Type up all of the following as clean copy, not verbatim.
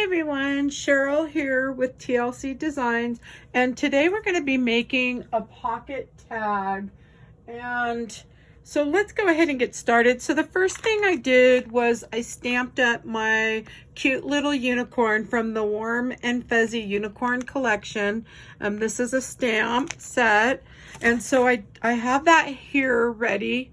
everyone, Cheryl here with TLC Designs, and today we're going to be making a pocket tag. And so let's go ahead and get started. So the first thing I did was I stamped up my cute little unicorn from the Warm and Fuzzy Unicorn collection. This is a stamp set, and so I have that here ready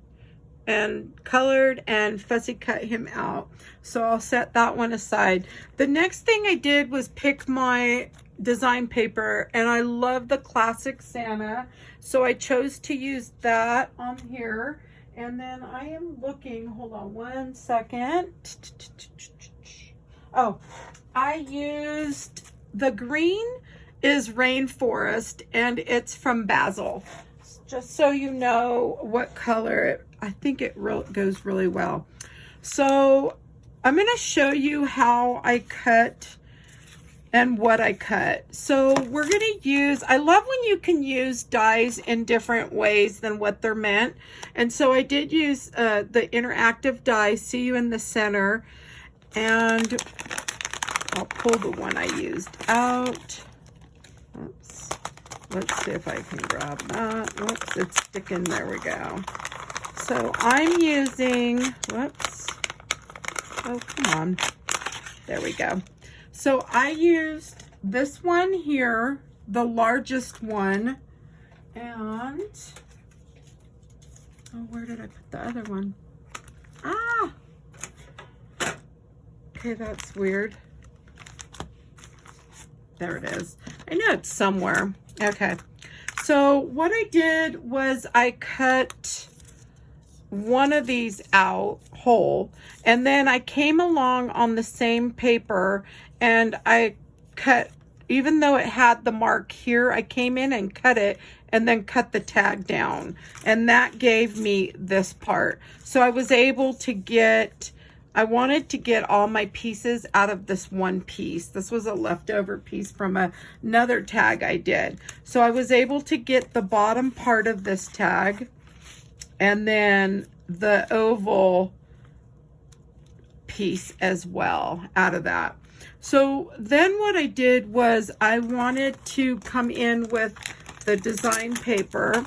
and colored and fussy cut him out. So I'll set that one aside. The next thing I did was pick my design paper, and I love the classic Santa. So I chose to use that on here. And then I am looking, hold on one second. Oh, I used the green is Rainforest, and it's from Basil. Just so you know what color I think it goes really well. So I'm going to show you how I cut and what I cut. So we're going to use, I love when you can use dies in different ways than what they're meant. And so I did use the interactive die, See You in the Center, and I'll pull the one I used out. Oops. Let's see if I can grab that. Whoops, it's sticking. There we go. So I'm using, whoops. Oh, come on. There we go. So I used this one here, the largest one. And, oh, where did I put the other one? Ah! Okay, that's weird. There it is. I know it's somewhere. Okay, so what I did was I cut one of these out whole, and then I came along on the same paper and I cut, even though it had the mark here, I came in and cut it and then cut the tag down, and that gave me this part. So I was able to get, I wanted to get all my pieces out of this one piece. This was a leftover piece from another tag I did. So I was able to get the bottom part of this tag and then the oval piece as well out of that. So then what I did was I wanted to come in with the design paper.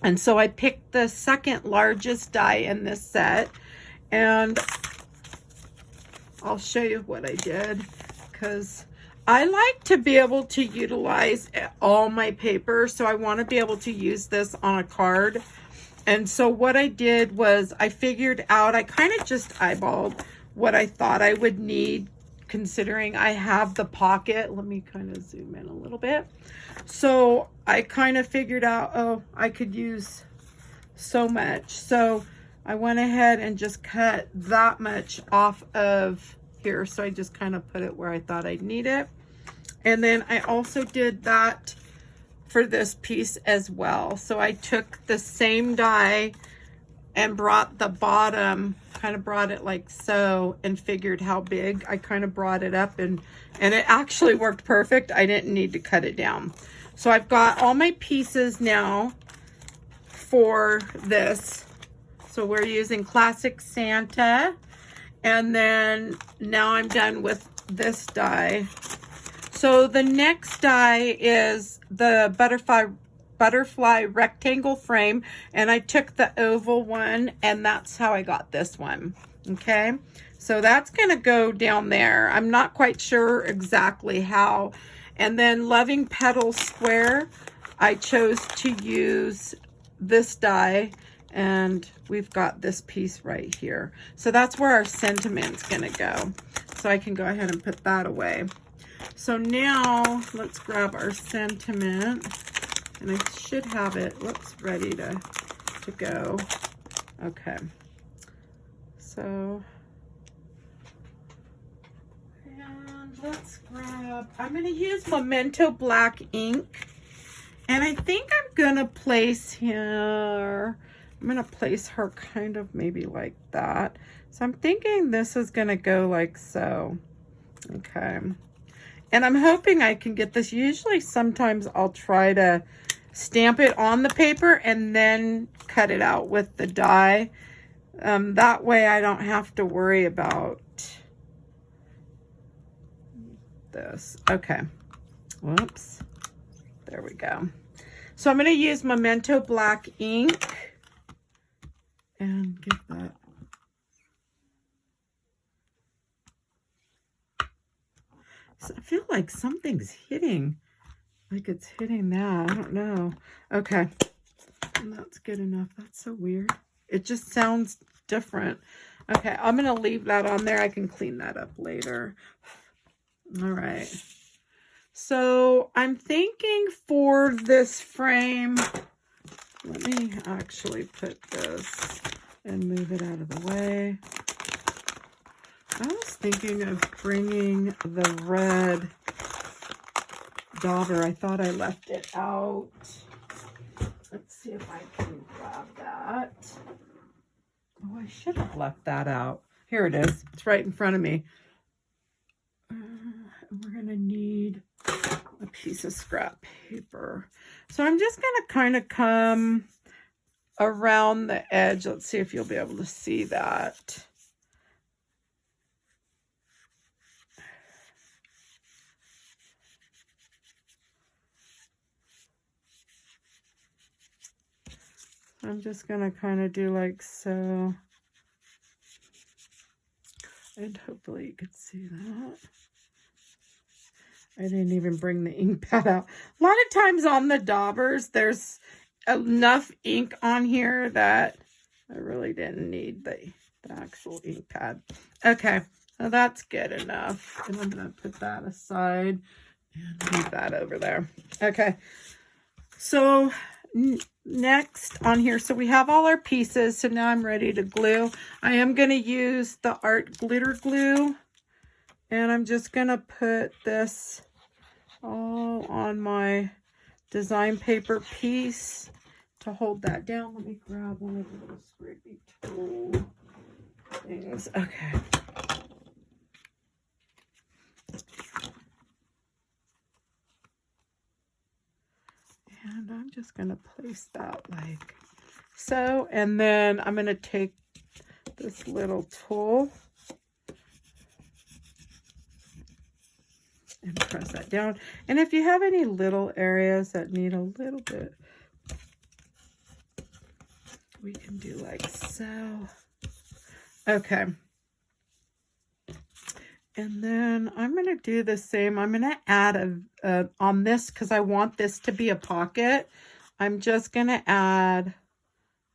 And so I picked the second largest die in this set, and I'll show you what I did, because I like to be able to utilize all my paper. So I want to be able to use this on a card. And so what I did was I figured out, I kind of just eyeballed what I thought I would need, considering I have the pocket. Let me kind of zoom in a little bit. So I kind of figured out, oh, I could use so much. So I went ahead and just cut that much off of here. So I just kind of put it where I thought I'd need it. And then I also did that for this piece as well. So I took the same die and brought the bottom, kind of brought it like so, and figured how big. I kind of brought it up, and it actually worked perfect. I didn't need to cut it down. So I've got all my pieces now for this. So we're using Classic Santa, and then now I'm done with this die. So the next die is the butterfly rectangle frame, and I took the oval one, and that's how I got this one. Okay, so that's gonna go down there. I'm not quite sure exactly how. And then Loving Petals Square, I chose to use this die, and we've got this piece right here. So that's where our sentiment's gonna go. So I can go ahead and put that away. So now let's grab our sentiment, and I should have it, whoops, ready to go. Okay. So, and let's grab, I'm gonna use Memento Black ink, and I think I'm gonna place here, I'm gonna place her kind of maybe like that. So I'm thinking this is gonna go like so. Okay. And I'm hoping I can get this. Usually sometimes I'll try to stamp it on the paper and then cut it out with the die. That way I don't have to worry about this. Okay. Whoops. There we go. So I'm going to use Memento Black ink and get that. So I feel like something's hitting, like it's hitting that. I don't know. Okay. And that's good enough. That's so weird. It just sounds different. Okay, I'm going to leave that on there. I can clean that up later. All right. So I'm thinking for this frame, let me actually put this and move it out of the way. I was thinking of bringing the red dauber. I thought I left it out. Let's see if I can grab that. Oh, I should have left that out. Here it is. It's right in front of me. We're going to need a piece of scrap paper. So I'm just going to kind of come around the edge. Let's see if you'll be able to see that. I'm just going to kind of do like so. And hopefully you could see that. I didn't even bring the ink pad out. A lot of times on the daubers, there's enough ink on here that I really didn't need the actual ink pad. Okay, so that's good enough. And I'm going to put that aside and leave that over there. Okay, so next on here, so we have all our pieces. So now I'm ready to glue. I am going to use the art glitter glue. And I'm just going to put this all on my design paper piece to hold that down. Let me grab one of the little scrapey tool things. Okay. And I'm just going to place that like so. And then I'm going to take this little tool and press that down. And if you have any little areas that need a little bit, we can do like so. Okay. And then I'm going to do the same. I'm going to add on this because I want this to be a pocket. I'm just going to add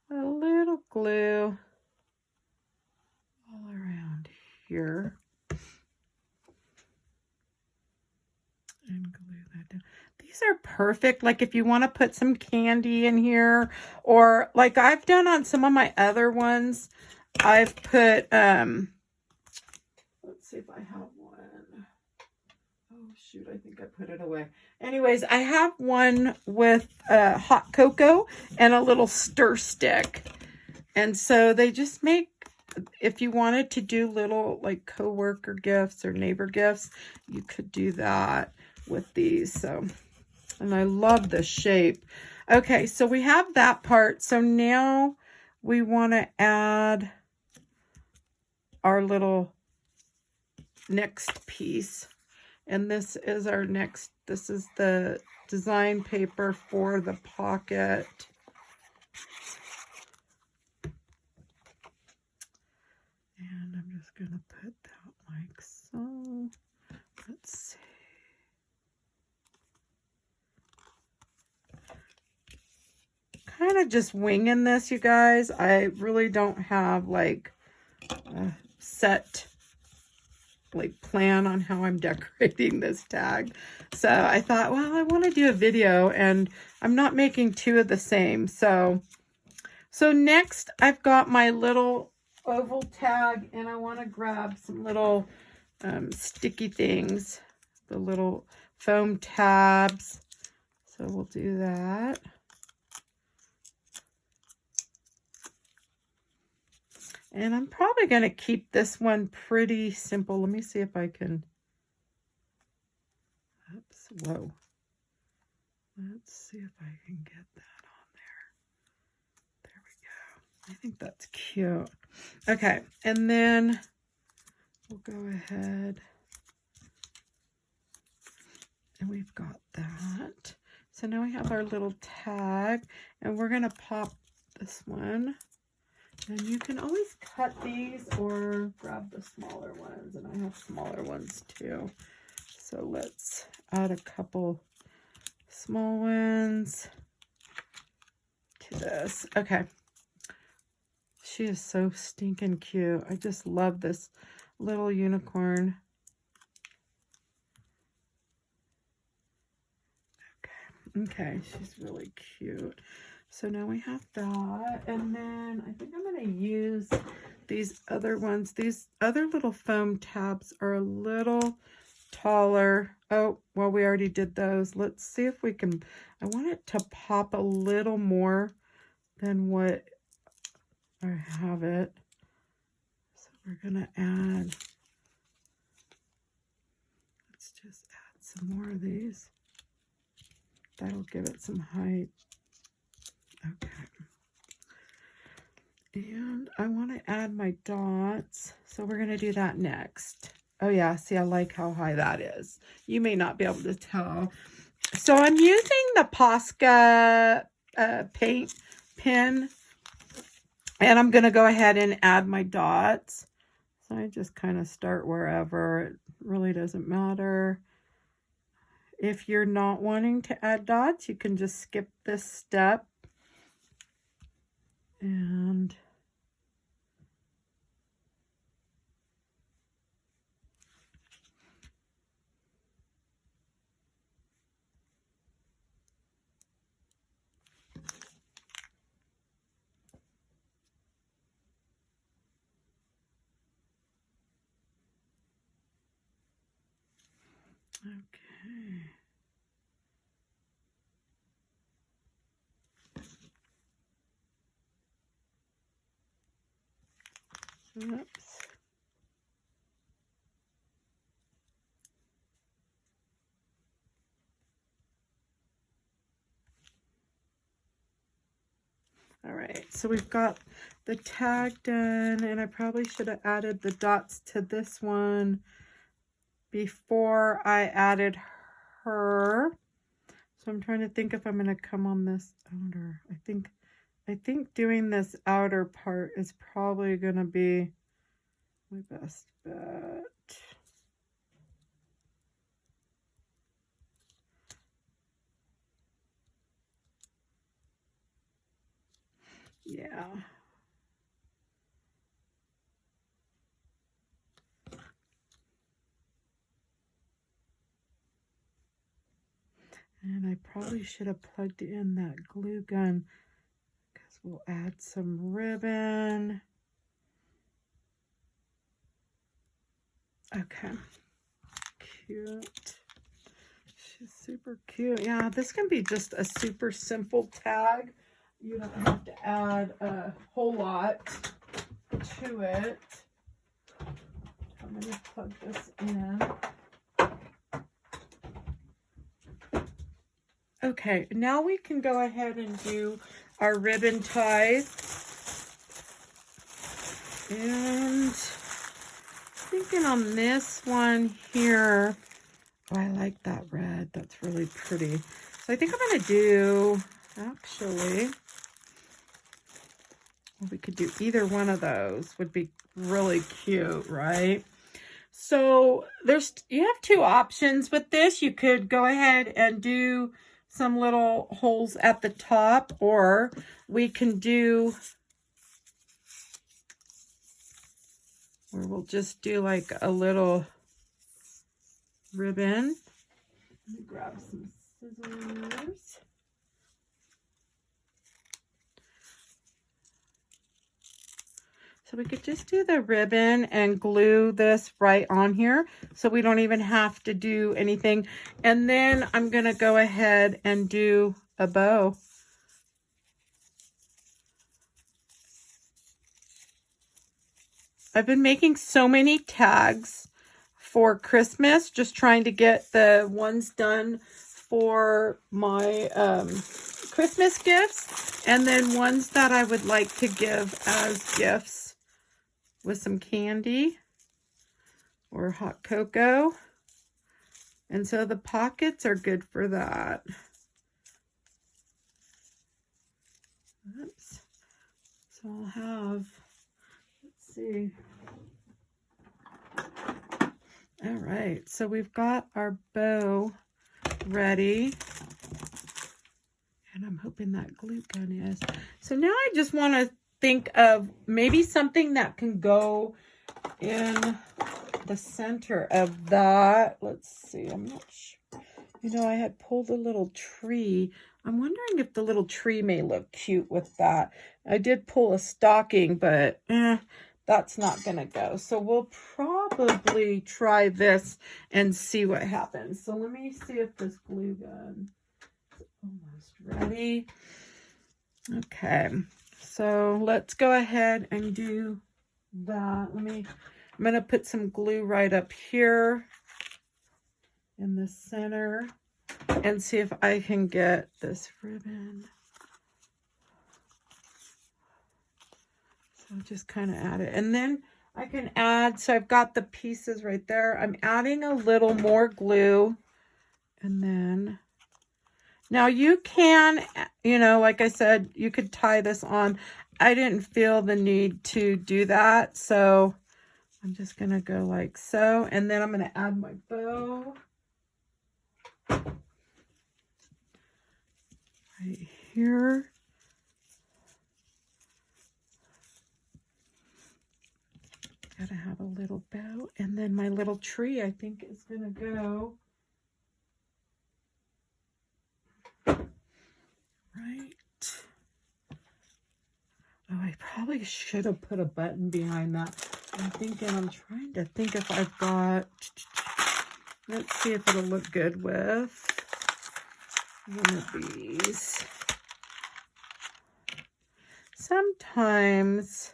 a little glue all around here. And glue that down. These are perfect. Like if you want to put some candy in here, or like I've done on some of my other ones, I've put, let's see if I have one. Oh shoot, I think I put it away. Anyways, I have one with hot cocoa and a little stir stick. And so they just make, if you wanted to do little like coworker gifts or neighbor gifts, you could do that with these. So, and I love the shape. Okay, so we have that part. So now we want to add our little next piece. And this is our next, this is the design paper for the pocket. And I'm just going to put that like so. Let's see. Kind of just winging this, you guys. I really don't have like a set like plan on how I'm decorating this tag. So I thought, well, I want to do a video and I'm not making two of the same. So next I've got my little oval tag and I want to grab some little sticky things, the little foam tabs. So we'll do that. And I'm probably going to keep this one pretty simple. Let me see if I can. Oops, whoa. Let's see if I can get that on there. There we go. I think that's cute. Okay, and then we'll go ahead And we've got that. So now we have our little tag, and we're going to pop this one. And you can always cut these or grab the smaller ones, and I have smaller ones too. So let's add a couple small ones to this. Okay. She is so stinking cute. I just love this little unicorn. Okay, she's really cute. So now we have that, and then I think I'm going to use these other ones. These other little foam tabs are a little taller. Oh, well, we already did those. Let's see if we can, I want it to pop a little more than what I have it. So we're going to add, let's just add some more of these. That'll give it some height. Okay. And I want to add my dots. So we're going to do that next. Oh yeah, see, I like how high that is. You may not be able to tell. So I'm using the Posca paint pen. And I'm going to go ahead and add my dots. So I just kind of start wherever. It really doesn't matter. If you're not wanting to add dots, you can just skip this step. And okay. Oops. All right, so we've got the tag done, and I probably should have added the dots to this one before I added her. So I'm trying to think if I'm going to come on this outer. I think doing this outer part is probably going to be my best bet. Yeah. And I probably should have plugged in that glue gun because we'll add some ribbon. Okay. Cute. She's super cute. Yeah, this can be just a super simple tag. You don't have to add a whole lot to it. I'm going to plug this in. Okay, now we can go ahead and do our ribbon ties. And thinking on this one here, oh, I like that red. That's really pretty. So I think I'm going to do, actually, well, we could do either one of those. Would be really cute, right? So you have two options with this. You could go ahead and do some little holes at the top, or we can do, or we'll just do like a little ribbon. Let me grab some scissors. So we could just do the ribbon and glue this right on here so we don't even have to do anything. And then I'm going to go ahead and do a bow. I've been making so many tags for Christmas, just trying to get the ones done for my Christmas gifts, and then ones that I would like to give as gifts with some candy or hot cocoa. And so the pockets are good for that. Oops. So I'll have, let's see. All right, so we've got our bow ready. And I'm hoping that glue gun is. So now I just want to think of maybe something that can go in the center of that. Let's see, I'm not sure. You know, I had pulled a little tree. I'm wondering if the little tree may look cute with that. I did pull a stocking, but that's not going to go. So we'll probably try this and see what happens. So let me see if this glue gun is almost ready. Okay, so let's go ahead and do that. I'm going to put some glue right up here in the center and see if I can get this ribbon. So just kind of add it. And then I can add, so I've got the pieces right there. I'm adding a little more glue. And then, now you can, you know, like I said, you could tie this on. I didn't feel the need to do that. So I'm just going to go like so. And then I'm going to add my bow. Right here. Gotta have a little bow. And then my little tree, I think, is gonna go right. Oh, I probably should have put a button behind that. I'm trying to think if I've got, let's see if it'll look good with one of these. Sometimes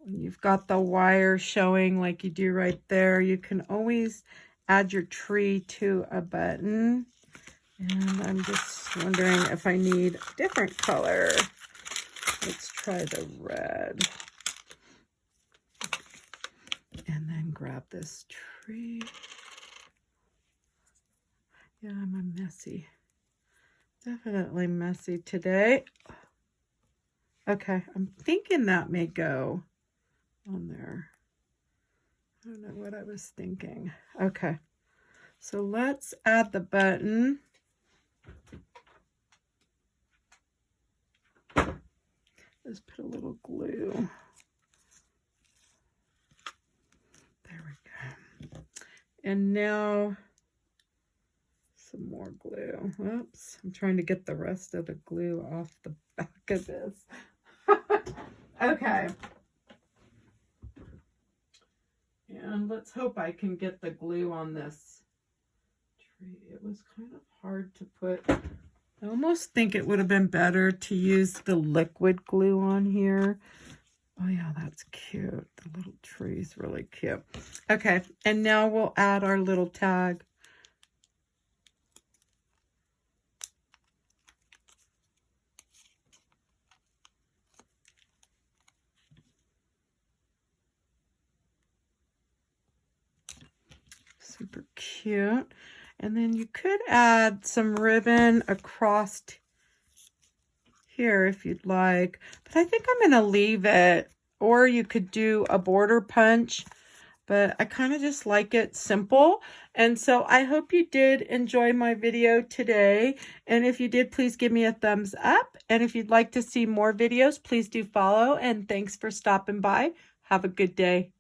when you've got the wire showing like you do right there, you can always add your tree to a button. And I'm just wondering if I need a different color. Let's try the red. And then grab this tree. Yeah, I'm a messy. Definitely messy today. Okay, I'm thinking that may go on there. I don't know what I was thinking. Okay, so let's add the button. Let's put a little glue. There we go. And now some more glue. Oops, I'm trying to get the rest of the glue off the back of this. Okay. And let's hope I can get the glue on this tree. It was kind of hard to put. I almost think it would have been better to use the liquid glue on here. Oh yeah, that's cute. The little tree is really cute. Okay, and now we'll add our little tag. Super cute. And then you could add some ribbon across here if you'd like, but I think I'm going to leave it, or you could do a border punch, but I kind of just like it simple. And so I hope you did enjoy my video today. And if you did, please give me a thumbs up. And if you'd like to see more videos, please do follow. And thanks for stopping by. Have a good day.